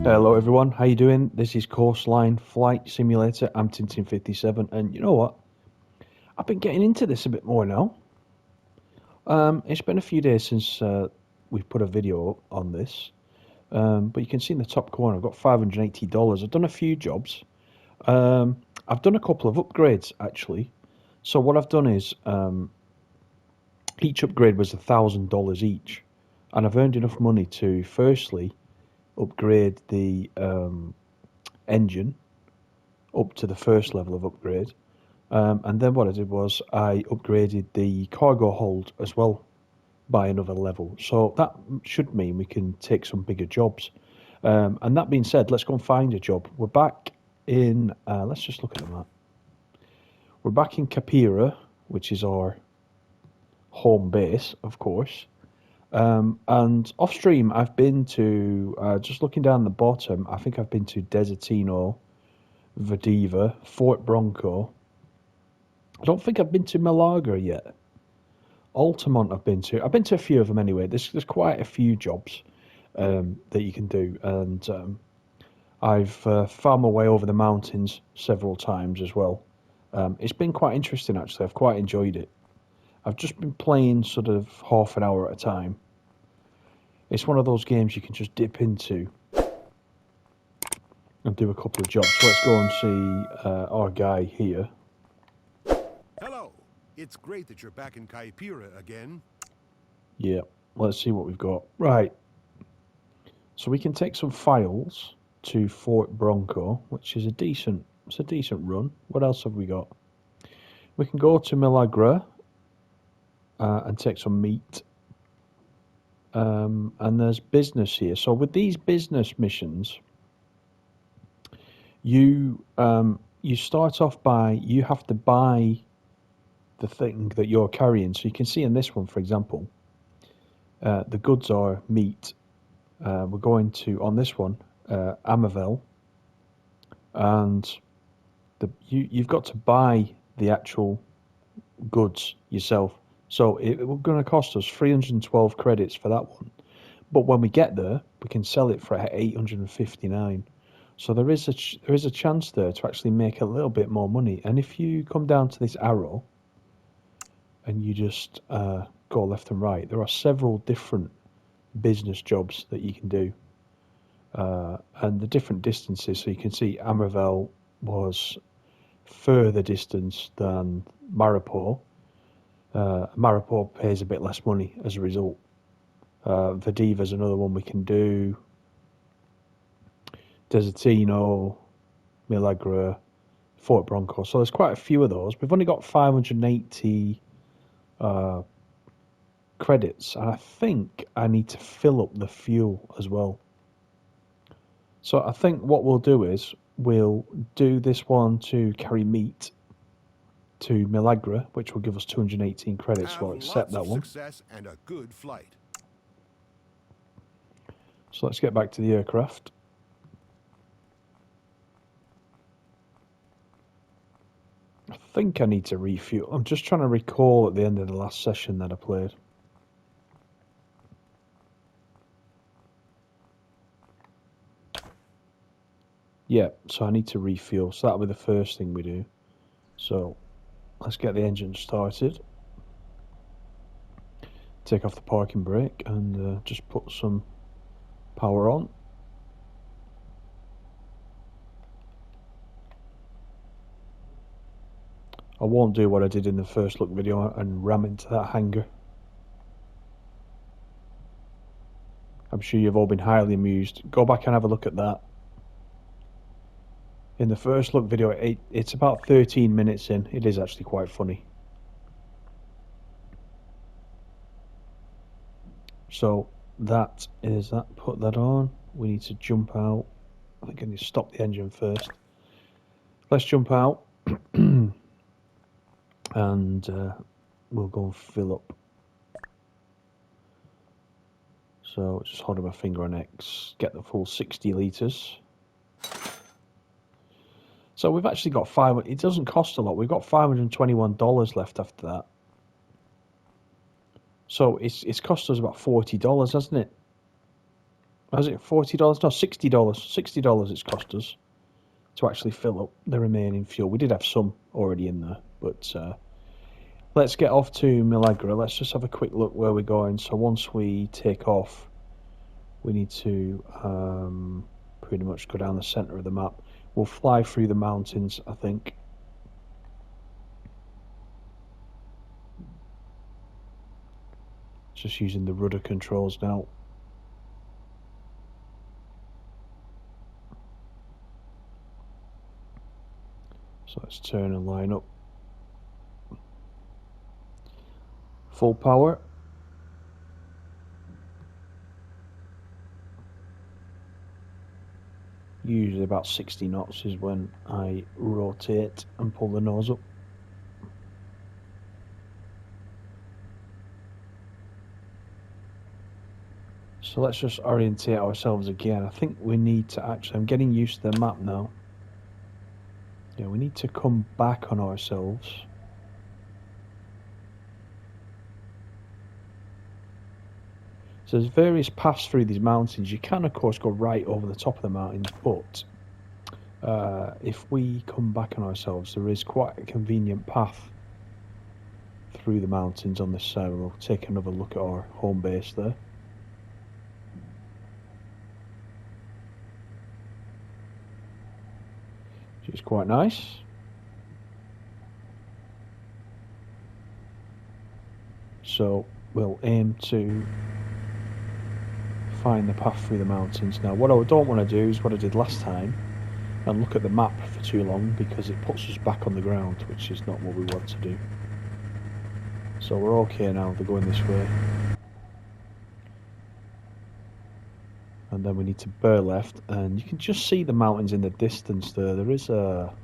Hello everyone, how you doing? This is Coastline Flight Simulator. I'm Tintin57, and you know what? I've been getting into this a bit more now. It's been a few days since we've put a video up on this, but you can see in the top corner I've got $580. I've done a few jobs. I've done a couple of upgrades actually. So what I've done is each upgrade was $1,000 each, and I've earned enough money to firstly upgrade the engine up to the first level of upgrade. And then what I did was I upgraded the cargo hold as well by another level. So that should mean we can take some bigger jobs. And that being said, let's go and find a job. We're back in, let's just look at the map. We're back in Caipirinha, which is our home base, of course. And off stream, I've been to, just looking down the bottom, I think I've been to Desertino, Verdiva, Fort Bronco. I don't think I've been to Malagra yet. Altamont I've been to. I've been to a few of them anyway. There's quite a few jobs that you can do. And I've found my way over the mountains several times as well. It's been quite interesting actually. I've quite enjoyed it. I've just been playing sort of half an hour at a time. It's one of those games you can just dip into and do a couple of jobs. So let's go and see our guy here. Hello. It's great that you're back in Caipirinha again. Yeah, let's see what we've got. Right. So we can take some files to Fort Bronco, which is a decent run. What else have we got? We can go to Malagra and take some meat. And there's business here. So with these business missions, you start off by, you have to buy the thing that you're carrying. So you can see in this one, for example, the goods are meat. We're going to, on this one, Amavel, and you've got to buy the actual goods yourself. So it's going to cost us 312 credits for that one. But when we get there, we can sell it for 859. So there is a chance there to actually make a little bit more money. And if you come down to this arrow and you just go left and right, there are several different business jobs that you can do. And the different distances, so you can see Amavel was further distance than Mariupol. Mariupol pays a bit less money as a result. Verdiva is another one we can do. Desertino, Malagra, Fort Bronco. So there's quite a few of those. We've only got 580 credits, and I think I need to fill up the fuel as well. So I think what we'll do is we'll do this one to carry meat to Malagra, which will give us 218 credits. We'll accept that one. Success and a good flight. So let's get back to the aircraft. I think I need to refuel. I'm just trying to recall at the end of the last session that I played. Yeah, so I need to refuel. So that'll be the first thing we do. So let's get the engine started. Take off the parking brake and just put some power on. I won't do what I did in the first look video and ram into that hangar. I'm sure you've all been highly amused. Go back and have a look at that. In the first look video, it's about 13 minutes in. It is actually quite funny. So that is that. Put that on. We need to jump out. I think I need to stop the engine first. Let's jump out. And we'll go and fill up. So just holding my finger on X, get the full 60 litres. So we've actually got it doesn't cost a lot. We've got $521 left after that. So it's cost us about $40, hasn't it? Was it $40? No, $60. $60 it's cost us to actually fill up the remaining fuel. We did have some already in there, but let's get off to Malagra. Let's just have a quick look where we're going. So once we take off, we need to pretty much go down the centre of the map. We'll fly through the mountains, I think. Just using the rudder controls now. So let's turn and line up. Full power. Usually about 60 knots is when I rotate and pull the nose up. So let's just orientate ourselves again. I think we need to actually, I'm getting used to the map now. Yeah, we need to come back on ourselves. So there's various paths through these mountains. You can of course go right over the top of the mountains, but if we come back on ourselves, there is quite a convenient path through the mountains on this side. We'll take another look at our home base there. Which is quite nice. So we'll aim to find the path through the mountains. Now what I don't want to do is what I did last time and look at the map for too long, because it puts us back on the ground, which is not what we want to do. So we're okay now, they're going this way. And then we need to bear left, and you can just see the mountains in the distance there. There is a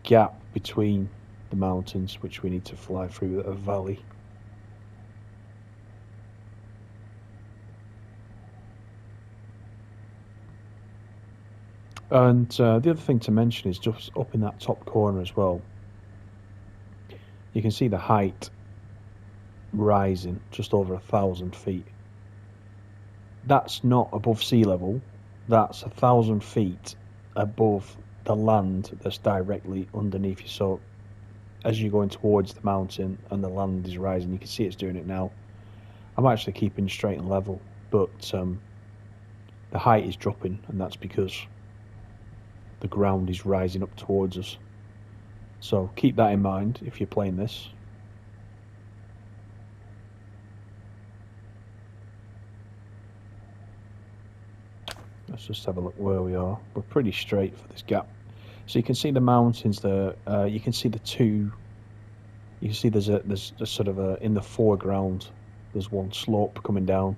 gap between the mountains which we need to fly through, a valley. And the other thing to mention is just up in that top corner as well, you can see the height rising just over 1,000 feet. That's not above sea level, that's 1,000 feet above the land that's directly underneath you. So as you're going towards the mountain and the land is rising, you can see it's doing it now. I'm actually keeping straight and level, but the height is dropping, and that's because the ground is rising up towards us. So keep that in mind if you're playing this. Let's just have a look where we are. We're pretty straight for this gap. So you can see the mountains there. You can see the two. You can see there's sort of in the foreground. There's one slope coming down.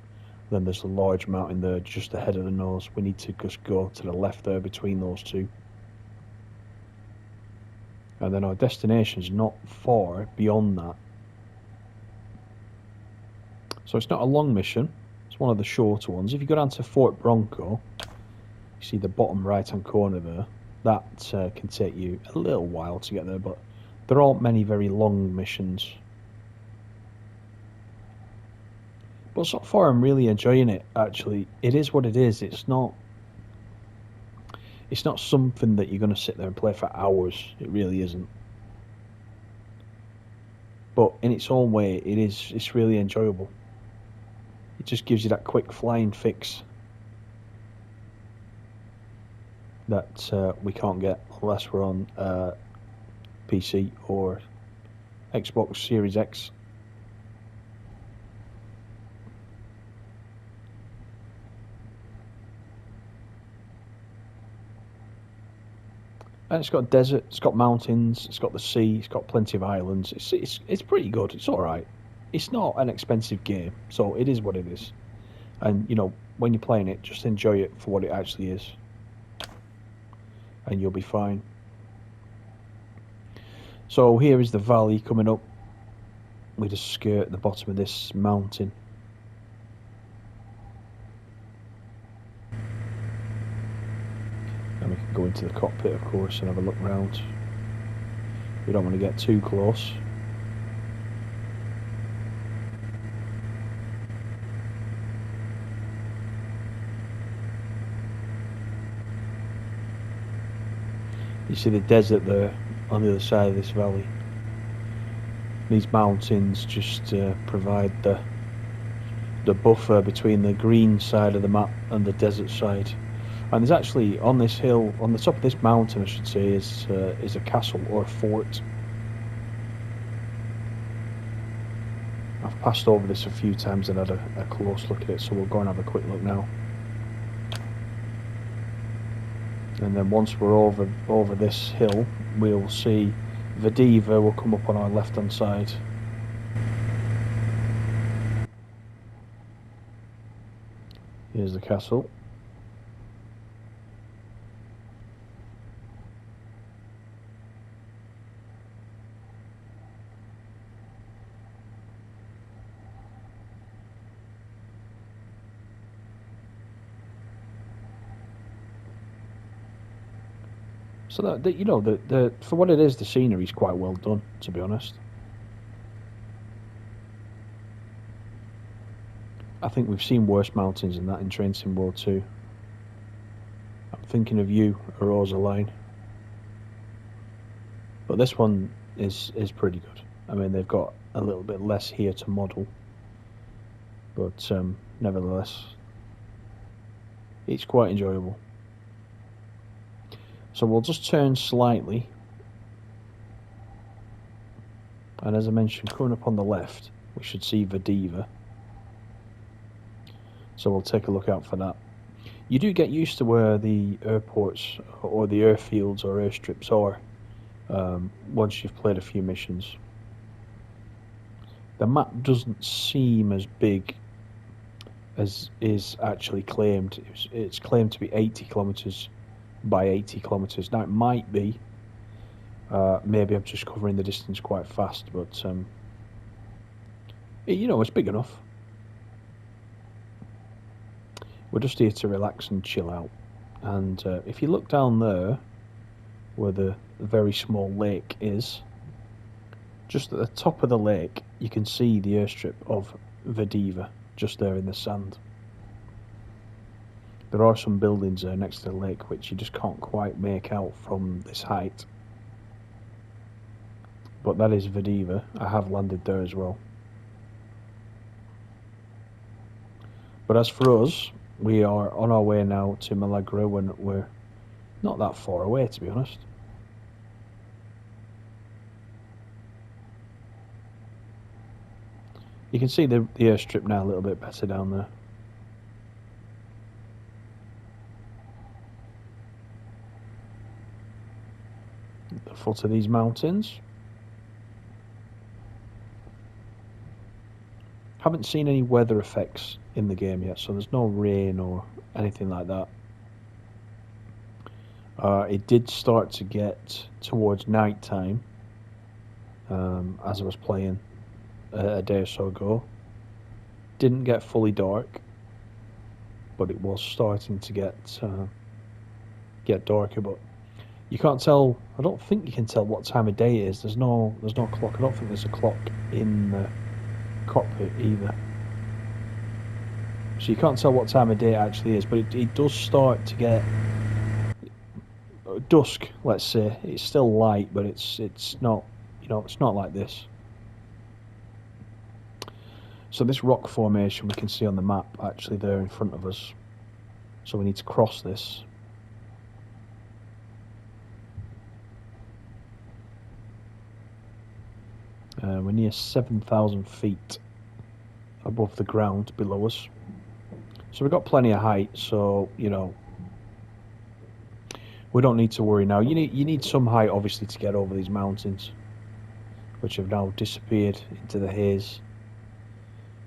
Then there's a large mountain there just ahead of the nose. We need to just go to the left there between those two. And then our destination's not far beyond that. So it's not a long mission. It's one of the shorter ones. If you go down to Fort Bronco, you see the bottom right hand corner there. That can take you a little while to get there, but there aren't many very long missions. But so far I'm really enjoying it, actually. It is what it is. It's not something that you're going to sit there and play for hours. It really isn't. But in its own way, it's really enjoyable. It just gives you that quick flying fix that we can't get unless we're on PC or Xbox Series X. And it's got desert, it's got mountains, it's got the sea, it's got plenty of islands. It's pretty good. It's all right. It's not an expensive game, so it is what it is. And you know, when you're playing it, just enjoy it for what it actually is, and you'll be fine. So here is the valley coming up. We just skirt the bottom of this mountain. And we can go into the cockpit, of course, and have a look round. We don't want to get too close. You see the desert there on the other side of this valley. These mountains just provide the buffer between the green side of the map and the desert side. And there's actually, on this hill, on the top of this mountain I should say, is a castle or a fort. I've passed over this a few times and had a close look at it, so we'll go and have a quick look now. And then once we're over this hill, we'll see Verdiva will come up on our left hand side. Here's the castle. So that you know, the for what it is, the scenery's quite well done, to be honest. I think we've seen worse mountains than that in Train Sim World 2. I'm thinking of you, Rosaline. But this one is pretty good. I mean, they've got a little bit less here to model, but nevertheless, it's quite enjoyable. So we'll just turn slightly, and as I mentioned, coming up on the left, we should see Verdiva. So we'll take a look out for that. You do get used to where the airports or the airfields or airstrips are once you've played a few missions. The map doesn't seem as big as is actually claimed. It's claimed to be 80 kilometers by 80 kilometers. Now it might be. Maybe I'm just covering the distance quite fast, but you know, it's big enough. We're just here to relax and chill out. And if you look down there, where the very small lake is, just at the top of the lake, you can see the airstrip of Verdiva, just there in the sand. There are some buildings there next to the lake which you just can't quite make out from this height. But that is Verdiva. I have landed there as well. But as for us, we are on our way now to Malagra when we're not that far away, to be honest. You can see the airstrip now a little bit better down there. At the foot of these mountains. Haven't seen any weather effects in the game yet, so there's no rain or anything like that. It did start to get towards night time as I was playing a day or so ago. Didn't get fully dark, but it was starting to get darker. But you can't tell. I don't think you can tell what time of day it is. There's no clock. I don't think there's a clock in the cockpit either, so you can't tell what time of day it actually is. But it does start to get dusk. Let's say it's still light, but it's not. You know, it's not like this. So this rock formation we can see on the map actually there in front of us. So we need to cross this. We're near 7,000 feet above the ground below us. So we've got plenty of height, so, you know, we don't need to worry now. You need some height, obviously, to get over these mountains, which have now disappeared into the haze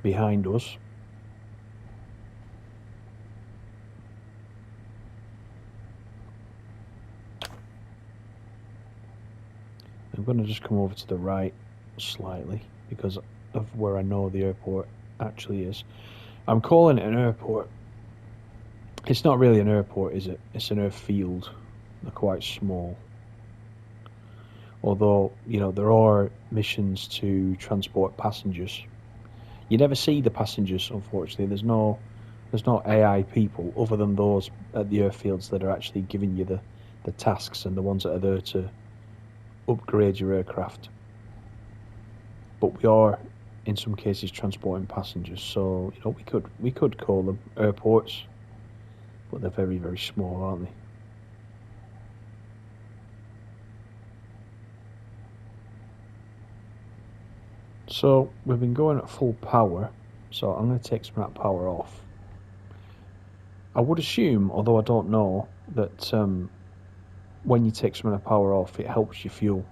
behind us. I'm going to just come over to the right slightly because of where I know the airport actually is. I'm calling it an airport. It's not really an airport, is it? It's an airfield. They're quite small. Although, you know, there are missions to transport passengers. You never see the passengers, unfortunately. There's no AI people other than those at the airfields that are actually giving you the tasks and the ones that are there to upgrade your aircraft. But we are, in some cases, transporting passengers, so we could call them airports, but they're very, very small, aren't they? So we've been going at full power, so I'm going to take some of that power off. I would assume, although I don't know, that when you take some of the power off, it helps you fuel,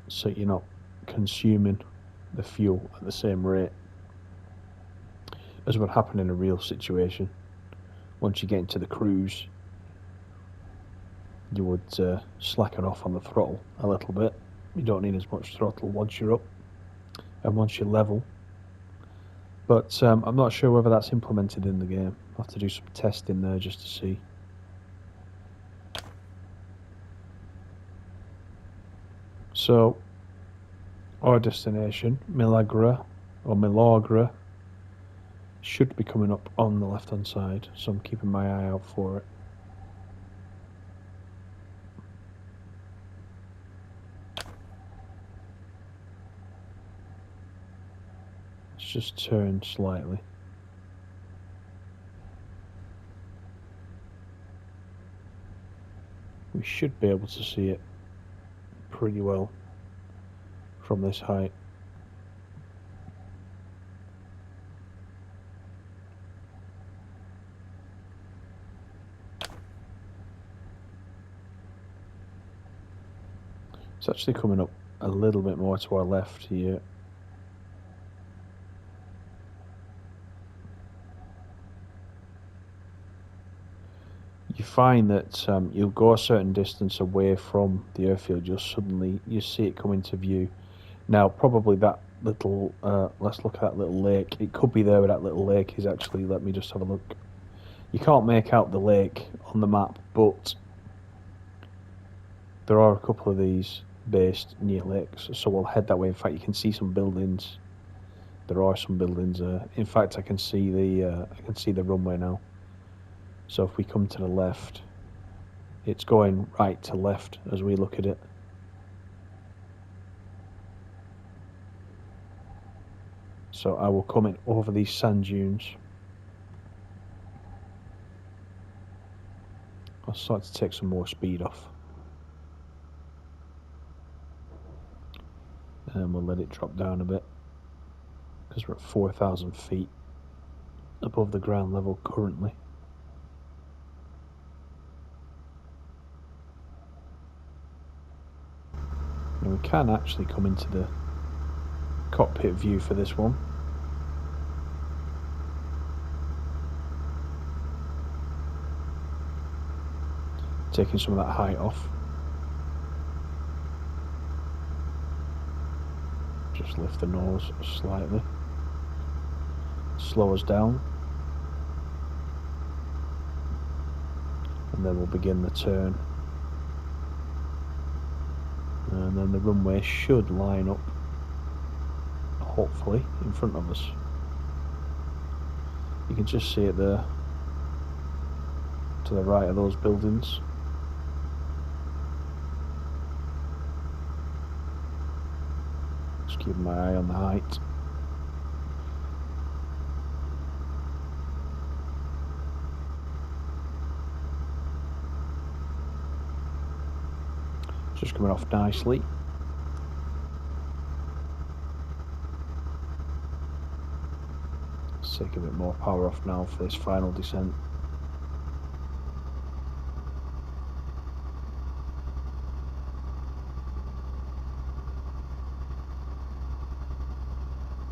so you're not consuming the fuel at the same rate as would happen in a real situation. Once you get into the cruise, you would slacken off on the throttle a little bit. You don't need as much throttle once you're up and once you're level. But I'm not sure whether that's implemented in the game. I'll have to do some testing there just to see. So, our destination, Malagra, should be coming up on the left hand side, so I'm keeping my eye out for it. Let's just turn slightly. We should be able to see it pretty well from this height. It's actually coming up a little bit more to our left here. You find that you'll go a certain distance away from the airfield, you see it come into view. Now, probably that little, let's look at that little lake. It could be there where that little lake is actually. Let me just have a look. You can't make out the lake on the map, but there are a couple of these based near lakes, so we'll head that way. In fact, you can see some buildings. There are some buildings there. In fact, I can see the runway now. So if we come to the left, it's going right to left as we look at it. So I will come in over these sand dunes. I'll start to take some more speed off. And we'll let it drop down a bit, because we're at 4,000 feet above the ground level currently. And we can actually come into the cockpit view for this one. Taking some of that height off. Just lift the nose slightly. Slow us down. And then we'll begin the turn. And then the runway should line up, hopefully, in front of us. You can just see it there, to the right of those buildings. Just keeping my eye on the height. Just coming off nicely. Let's take a bit more power off now for this final descent.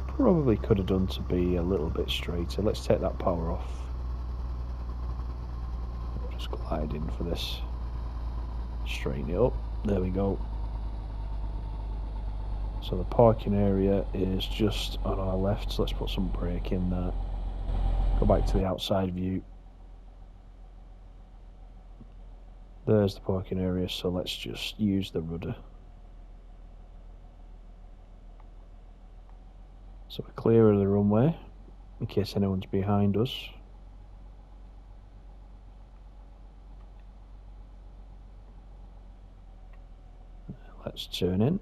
Probably could have done to be a little bit straighter. Let's take that power off. Just glide in for this. Straighten it up. There we go. So the parking area is just on our left, so let's put some brake in there. Go back to the outside view. There's the parking area, so let's just use the rudder. So we're clear of the runway, in case anyone's behind us. Let's turn in.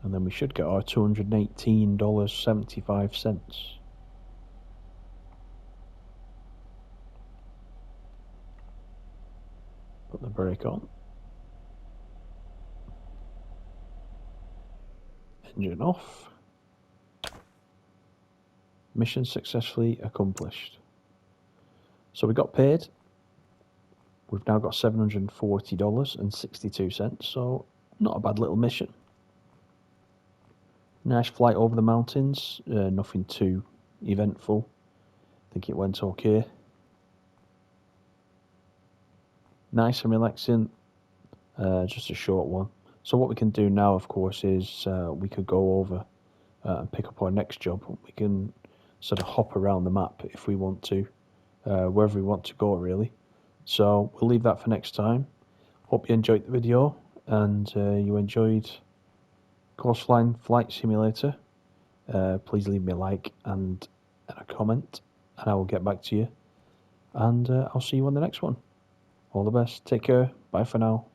And then we should get our $218.75. Put the brake on. Engine off. Mission successfully accomplished. So we got paid. We've now got $740.62, so not a bad little mission. Nice flight over the mountains, nothing too eventful. I think it went okay. Nice and relaxing, just a short one. So what we can do now, of course, is we could go over and pick up our next job. We can sort of hop around the map if we want to, wherever we want to go, really. So we'll leave that for next time. Hope you enjoyed the video and you enjoyed Coastline Flight Simulator. Please leave me a like and a comment, and I will get back to you. And I'll see you on the next one. All the best. Take care. Bye for now.